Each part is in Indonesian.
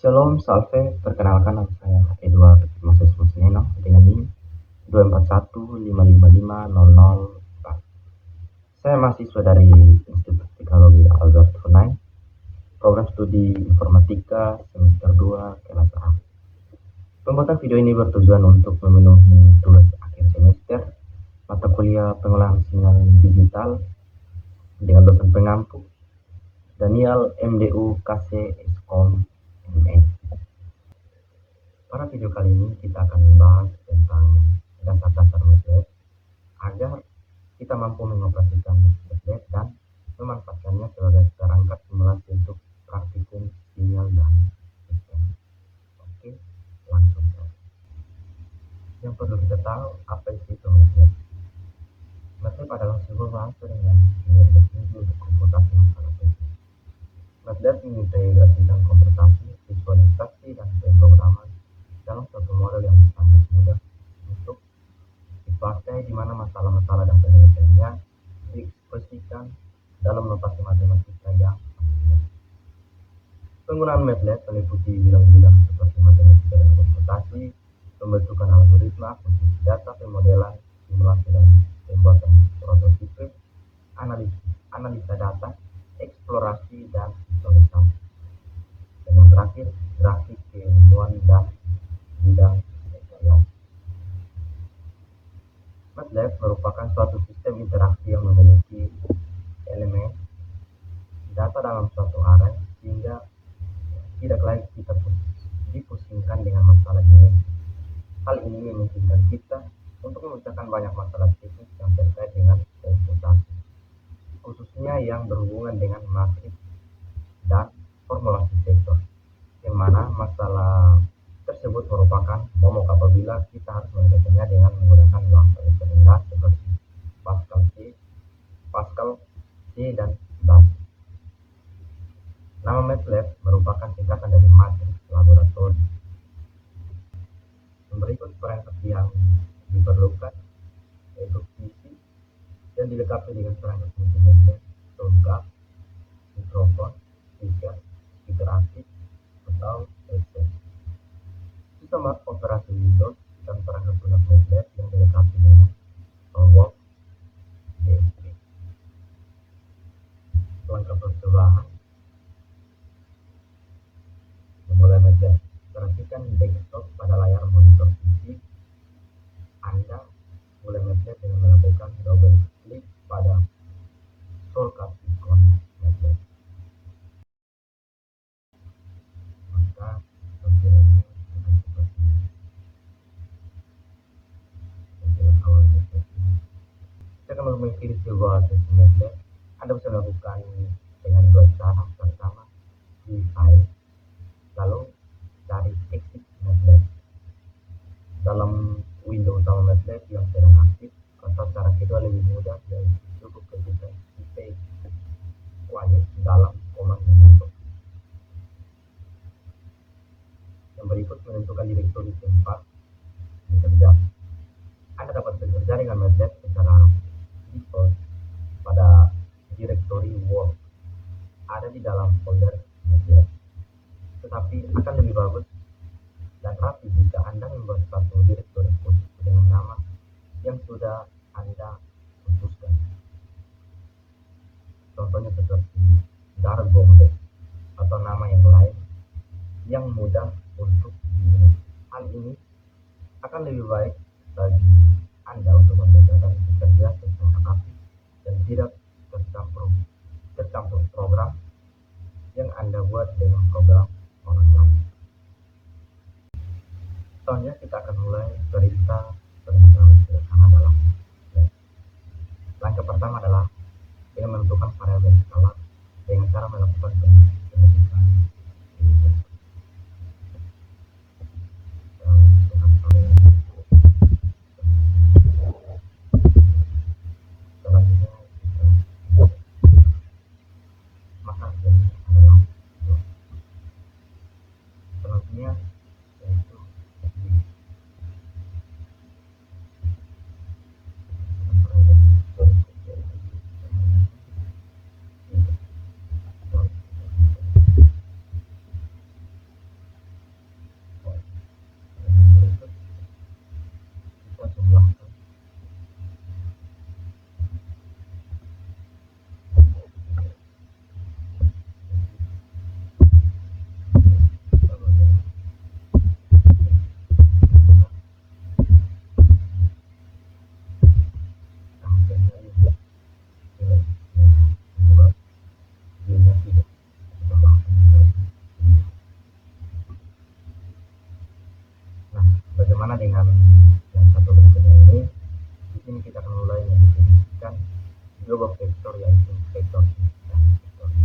Shalom, salve, perkenalkan nama saya Edward Moses Musnino dengan NIM 241555004. Saya mahasiswa dari Institut Teknologi Albert Funai, program studi Informatika semester 2 kelas A. Pembuatan video ini bertujuan untuk memenuhi tugas akhir semester mata kuliah pengolahan sinyal digital dengan dosen pengampu Daniel MDU KC Eskom ME. Pada video kali ini kita akan membahas tentang dasar-dasar MATLAB agar kita mampu mengoperasikan MATLAB dan memanfaatkannya sebagai perangkat simulasi untuk praktikum sinyal dan sistem. Oke, langsung saja. Yang perlu kita tahu, apa itu MATLAB? MATLAB adalah sebuah bahasa dengan nilai tinggi untuk komputasi masalah teknis. MATLAB mengintegrasikan komputasi, visualisasi, dan pemrograman dalam suatu model yang sangat mudah untuk dipakai, di mana masalah-masalah dan penelitiannya diekspresikan dalam notasi matematika yang mudah. Penggunaan MATLAB meliputi bidang-bidang seperti matematika dan komputasi, pembentukan algoritma, fungsi data, pemodelan, simulasi dan pembuatan prototipe, analisa data, eksplorasi dan visualisasi. Dan yang terakhir, grafik, keilmuan dan bidang rekayasa. MATLAB merupakan suatu sistem interaksi yang memiliki elemen data dalam suatu array sehingga tidak lagi kita dipusingkan dengan masalah ini. Hal ini memungkinkan kita untuk memecahkan banyak masalah teknis yang terkait dengan komputasi, khususnya yang berhubungan dengan matriks dan formulasi vektor, yang mana masalah tersebut merupakan momok apabila kita harus menyelesaikannya dengan menggunakan bahasa yang rendah seperti Pascal, C, dan BASIC. Nama MATLAB merupakan singkatan dari matriks laboratori. Berikut perangkat yang diperlukan, yaitu PC dan dilengkapi dengan perangkat multimedia lengkap, mikrofon, speaker, interaktif, atau headset. Sistem operasi Windows dan perangkat lunak MATLAB yang dilengkapi dengan SolveWorks DSP. Langkah percobaan memulai MATLAB. Perhatikan desktop pada layar monitor PC. Anda mulai MATLAB dengan melakukan double klik pada shortcut ikon MATLAB. Maka tampilannya akan seperti ini. Tampilan awal MATLAB ini. Kita akan memiliki sebuah sesi MATLAB. Anda bisa melakukan dengan dua cara. Pertama, di file, lalu cari exit MATLAB dalam window utama MATLAB yang sedang aktif, atau cara kedua lebih mudah, yaitu cukup ketikkan space quiet dalam command menu. Yang berikut menentukan direktori tempat bekerja. Anda dapat bekerja dengan MATLAB secara default pada direktori work ada di dalam folder MATLAB. Tetapi akan lebih bagus dan rapi jika Anda membuat satu direktori khusus dengan nama yang sudah Anda putuskan. Contohnya seperti Darbombe atau nama yang lain yang mudah untuk diingat. Hal ini akan lebih baik bagi Anda untuk membedakan bekerja secara rapi dan tidak tercampur program yang Anda buat dengan program orang lain. Contohnya, kita akan mulai perintah sederhana dalam MATLAB. Langkah pertama adalah dengan menentukan variabel skala dengan cara melakukan pengetikkan selanjutnya maka hasilnya adalah 2. Selanjutnya yaitu Bagaimana dengan yang satu berikutnya ini? Di sini kita akan mulai mendefinisikan dua vektor, yaitu vektor X dan vektor Y.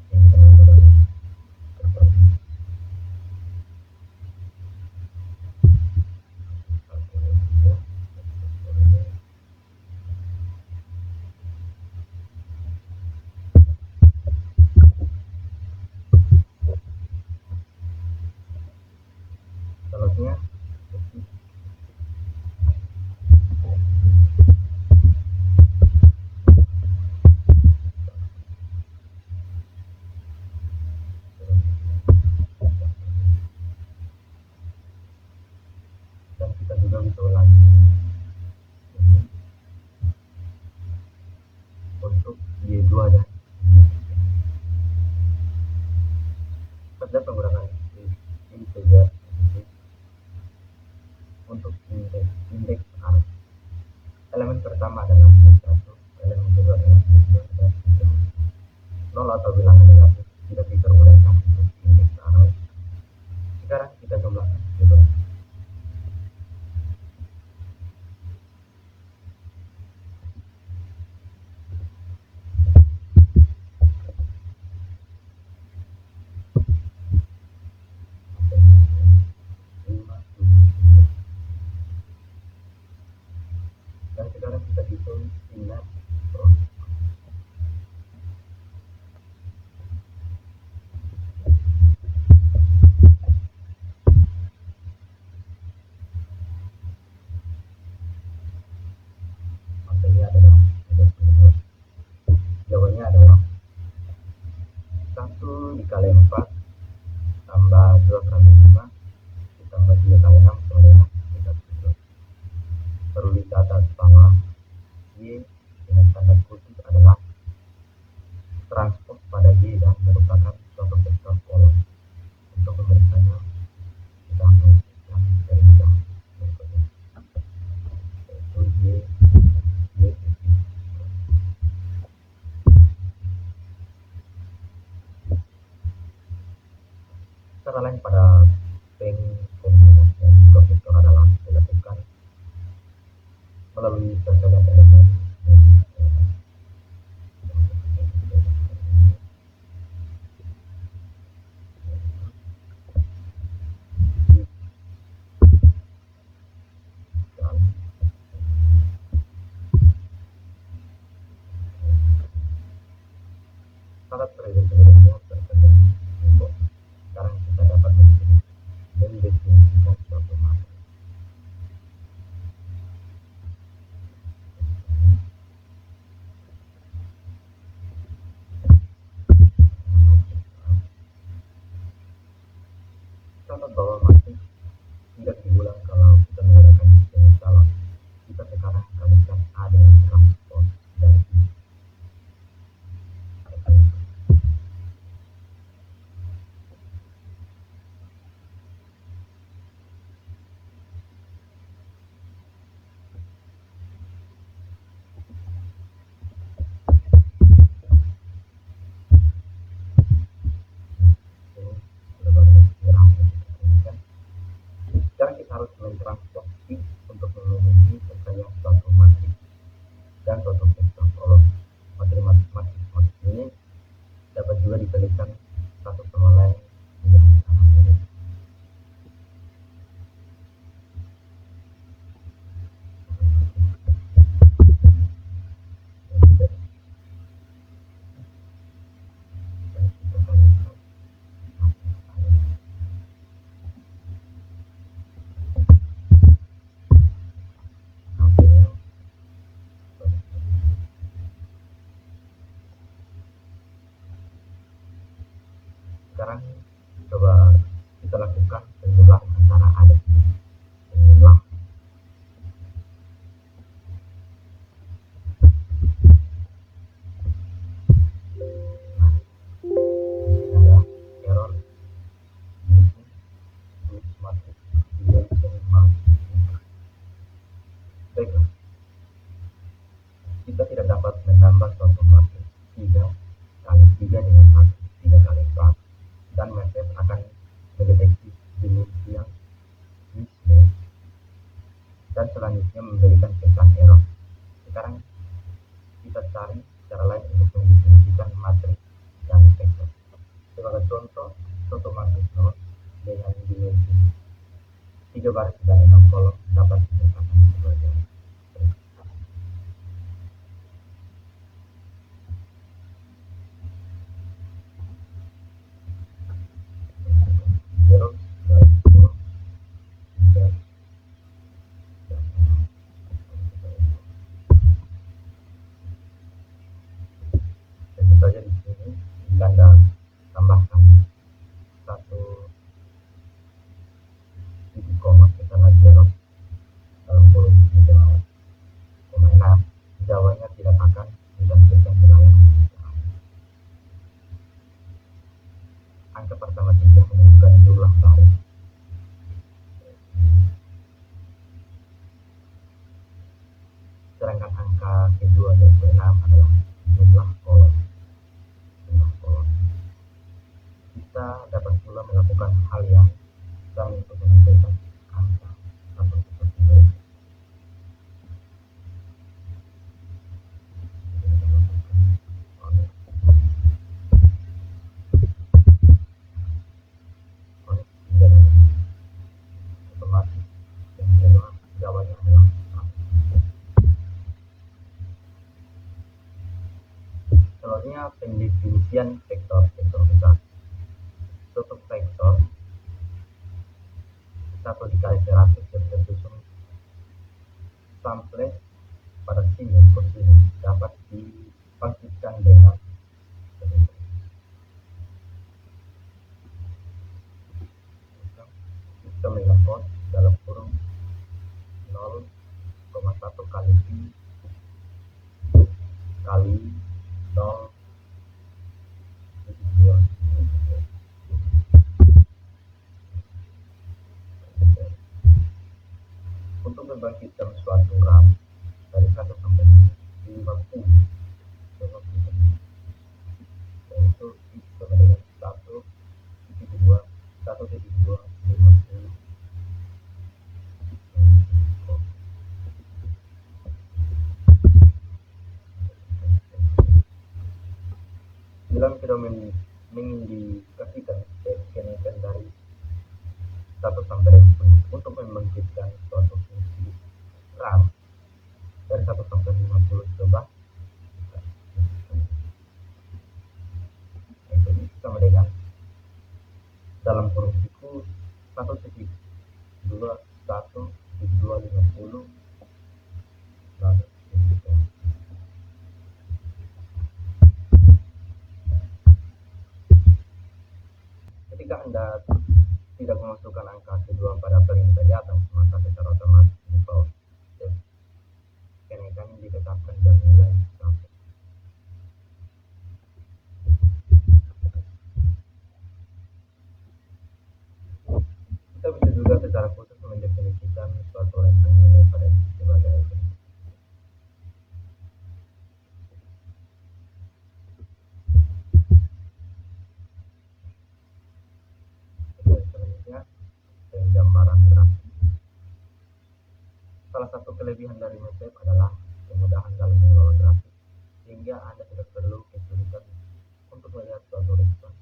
Ini kita mulai dengan vektor X. Satu, dua, vektor Y. Selanjutnya dan kita juga bisa ulangi ini untuk Y2 dan Y3. Pada penggunaan ini saja untuk indeks arus. Elemen pertama adalah Y1, elemen kedua adalah Y2, dan Y3. 0 atau bilangan negatif tidak diperbolehkan untuk indeks arus. Sekarang kita jumlahkan kedua. Dan sekarang kita hitung sinar produk. Maka ini adalah 22. Jawabannya adalah 1 dikali 4 tambah 2 kali 5 ditambah 3 kali 6 sama dengan 37. Perlu dicatat bahwa Y dengan tanda kutip adalah transport pada Y dan merupakan suatu vektor polar. Untuk memberikannya kita ambil yang dari jam berikutnya, yaitu Y. Cara lain pada pengkombinasian dua vektor adalah dilakukan melalui persamaan elemen sangat berbeda sebelumnya terkadang untuk sekarang kita dapat mendefinisikan suatu materi. Catat bahwa matrik tidak diulang kalau kita menggunakan calon. Kita sekarang kalikan A dengan transport dari I. Sekarang kita harus mentransport I untuk memenuhi sertanya suatu matrik dan suatu vektor kolom. Matrik ini dapat juga dikalikan satu sama lain dengan cara mirip. Sekarang coba kita lakukan penjumlahan antara A dan B. Penjumlah ada error matrik baiklah. dan selanjutnya memberikan pesan error. Sekarang kita cari cara lain untuk mendefinisikan matriks dan vektor. Sebagai contoh, suatu matriks nol dengan dimensi 3 baris dan 6 kolom dapat dikatakan sebagai zero, garis bawah, 3, dan 6. Tentu saja di sini Anda tambahkan satu titik koma setelah zero dalam kurung 3,6. Jawabannya tidak akan ditampilkan di layar. Angka pertama 3 menunjukkan jumlah baris. Sedangkan angka kedua yaitu 6 adalah jumlah kolom. Kita dapat pula melakukan hal yang sama untuk menentukan angka atau seperti berikut. Otomatis yang kedua jawabannya adalah selanjutnya pendefinisian vektor besar. Suatu vektor 1 dikali 100 yang tersusun sampai pada sinus kosinus dapat dibangkitkan dengan sistem dengan cos dalam kurung 0,1 kali pi kali 0,2. Untuk membangkitkan suatu RAM dari 1 sampai 50 yaitu sama dengan 1,2 50. Bila kita mengindikasikan kenaikan dari 1 sampai 10 untuk membangkitkan suatu fungsi RAM dari 1 sampai 50, coba itu sama dengan dalam kurung siku 1,2 1,250 lalu ketika Anda tidak memasukkan angka kedua pada perintah di atas, maka secara otomatis default kenaikan ditetapkan bernilai 1. Kita bisa juga secara khusus mendefinisikan suatu rentang nilai pada sebagai berikut. Selanjutnya, penggambaran grafik. Salah satu kelebihan dari Matlab adalah kemudahan dalam mengelola grafik, sehingga Anda tidak perlu kesulitan untuk melihat suatu respons.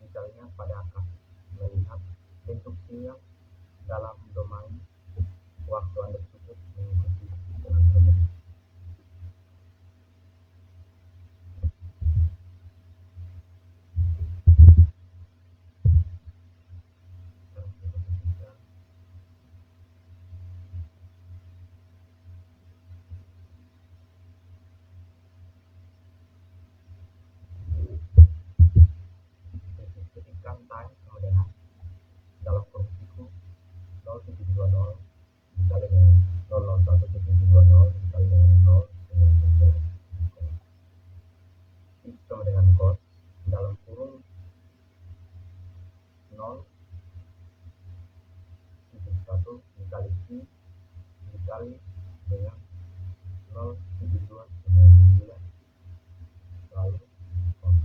Misalnya pada angka melihat bentuk sinyal dalam domain waktu Anda cukup mengikuti dengan mudah. Ketikkan time sama dengan dalam kurung siku 0720 dikali dengan 001,720 dikali dengan 0 dengan 11 sama dengan cos dalam kurung 0,1 dikali pi dikali dengan 0,7299 lalu cos.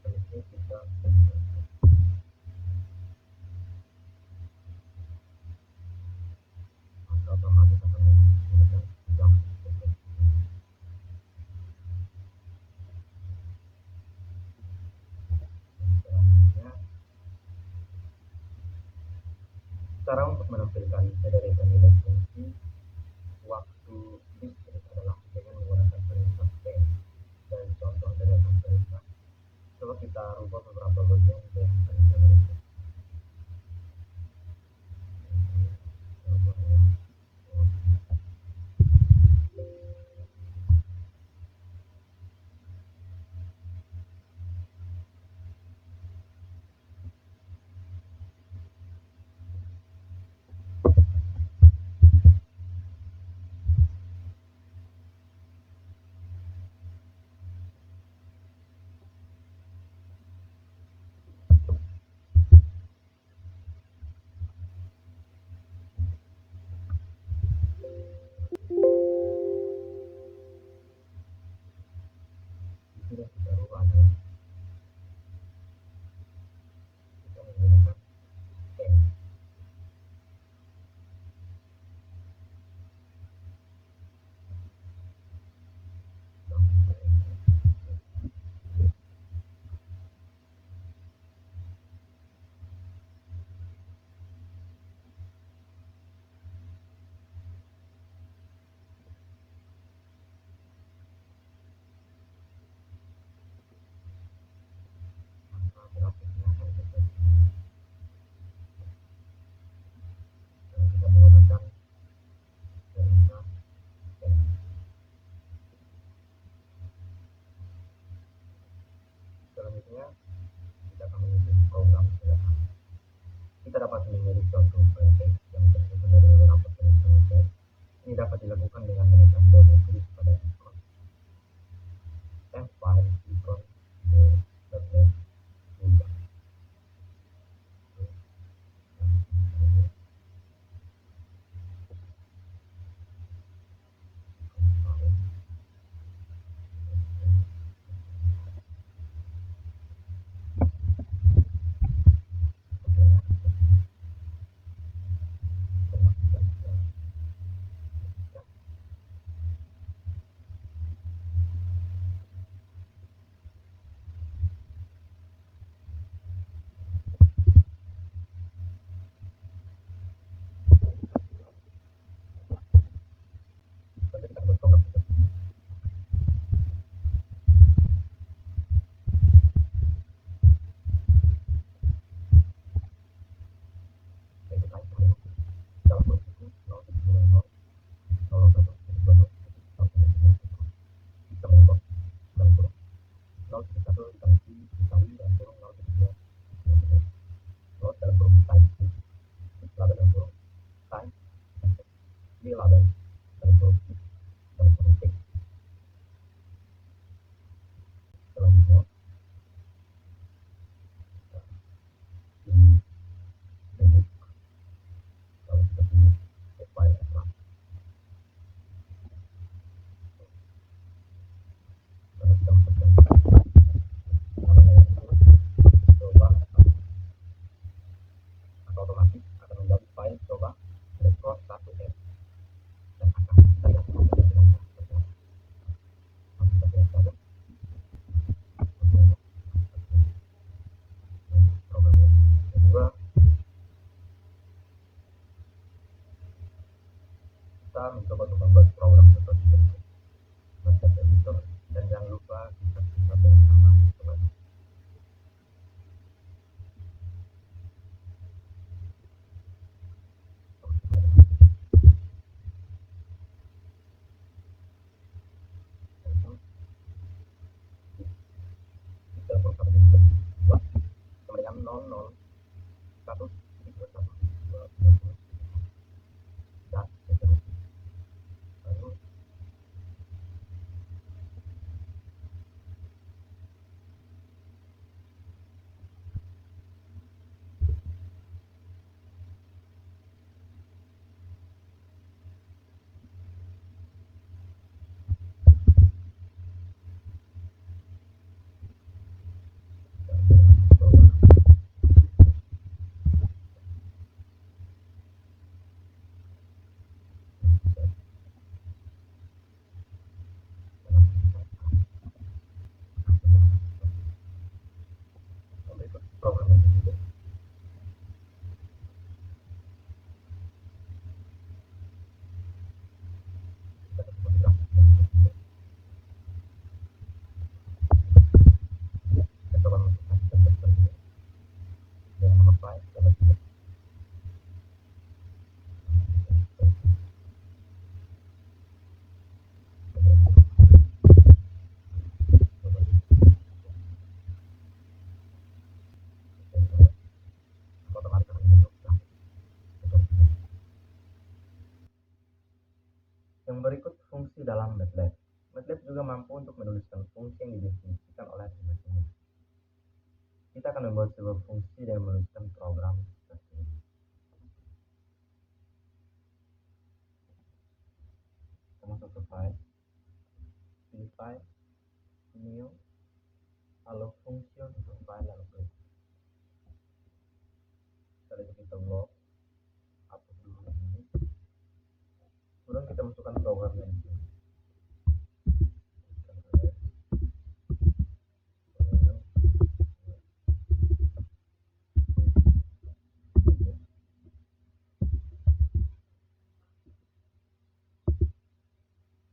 Selanjutnya kita Cara untuk menampilkan federation nilai fungsi waktu discrete adalah dengan menggunakan perintah pen. Dan contoh deretan perintah, coba kita rubah beberapa bagian dengan perintah berikut. Sudah kita rubah adalah kita menggunakan pen. Maka grafiknya akan seperti ini. Kalau kita menggunakan perintah pen. Selanjutnya kita akan menyusun program sederhana. Kita dapat memilih suatu prefix yang tersusun dari beberapa perintah method. Ini dapat dilakukan dengan menekan double klik pada ikon file ikon the .net window. Kita buat program seperti ini. Kita type dalam kurung itu 0,0 0,1 0,20 kita menembak dalam kurung 0,1 dikali dalam kurung 0,2 dalam kurung type label dalam kurung type ini label dalam kurung text. Selanjutnya di kalau kita pilih file extract, kalau kita masukkan namanya itu coba, atau otomatis akan menjadi file coba underscore 1f dan akan kita lihat tampilannya seperti apa. Mari kita lihat saja tampilannya. Program yang kedua, kita mencoba untuk membuat program seperti berikut. Baca editor dan jangan lupa kita singkat dengan nama selanjutnya. Kita program ini berdua kemudian 00 1 1 2 dan seterusnya. Lalu kita coba Coba tidak. Otomatis akan bentuk grafik. Yang berikut fungsi dalam MATLAB. MATLAB juga mampu untuk menuliskan fungsi yang didefinisikan oleh aplikasinya. Kita akan membuat sebuah fungsi dan menuliskan program seperti ini. Kita masuk ke file, pilih file, new, lalu function untuk file lalu klik. Setelah itu kita load, hapus dulu ini. Kemudian kita masukkan programnya di sini.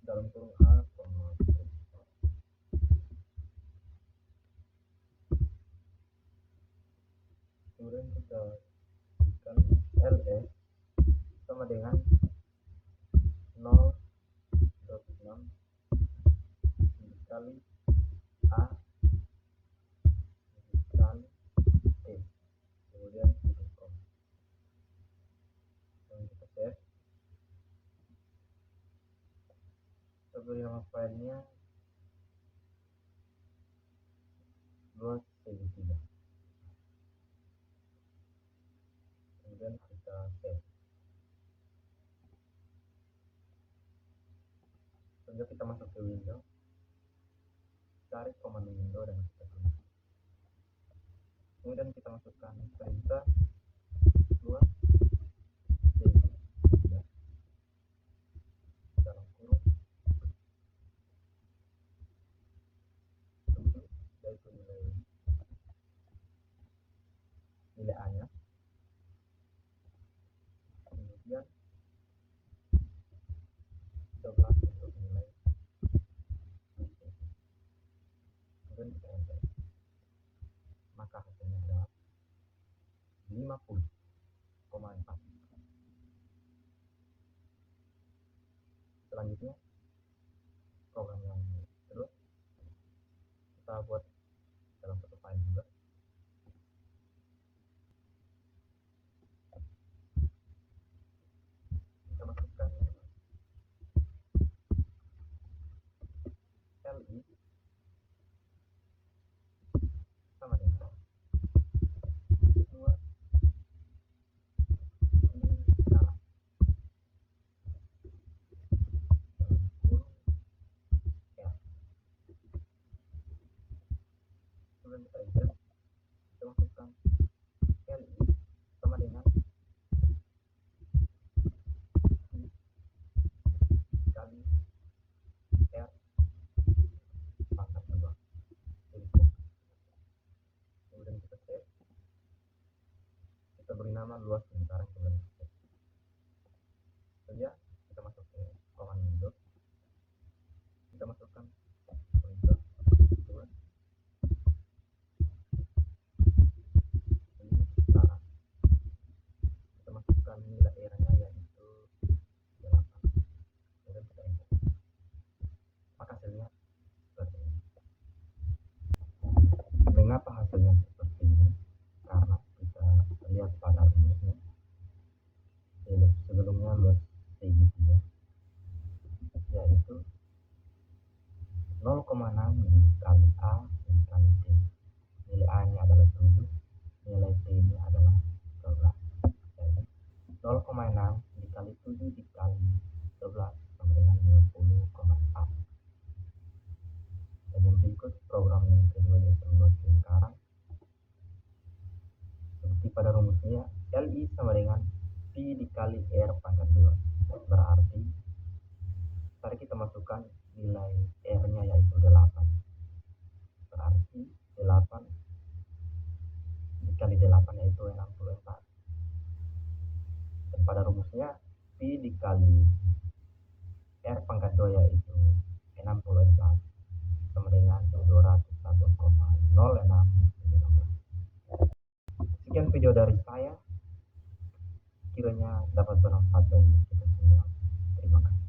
Dalam kurung A, kemudian kita berikan ls sama dengan 0,6 dikali A dikali T, kemudian titik com. Dan kita save, kita beri nama filenya 2 segitiga, kemudian kita save. Selanjutnya kita masuk ke window, cari command window dan kita tulis. Kemudian kita masukkan perintah 2 segitiga dalam kurung tujuh, yaitu nilai A nya, kemudian 12 untuk nilai B, kemudian kita enter, maka hasilnya adalah 50,4. Selanjutnya program yang kedua kita buat dalam satu file juga. Kita masukkan li sama dengan 2 lingkaran dalam kurung R. Kemudian kita enter, kita masukkan li sama dengan I kali R pangkat 2. Kemudian kita save, kita beri nama luas lingkaran, kemudian save. Saja kita masuk ke command window, kita masukkan perintah 2 lingkaran, kita masukkan nilai R nya yaitu 8, kemudian kita enter, maka hasilnya seperti ini. Mengapa hasilnya seperti ini? Karena kita lihat pada rumusnya, sebelumnya luas segitiga yaitu 0,6 dikali A dikali T. Nilai A nya adalah 7, nilai T nya adalah 12. Jadi 0,6 dikali 7 dikali 12 sama dengan 20,4. Dan yang berikut program yang kedua yaitu luas lingkaran. Seperti pada rumusnya, li sama dengan pi dikali r pangkat 2. Berarti tadi kita masukkan nilai r nya yaitu 8, berarti 8 dikali 8 yaitu 64. Dan pada rumusnya pi dikali r pangkat 2 yaitu 64 sama dengan 201,06. Sekian video video dari saya, kiranya dapat bermanfaat bagi kita semua. Terima kasih.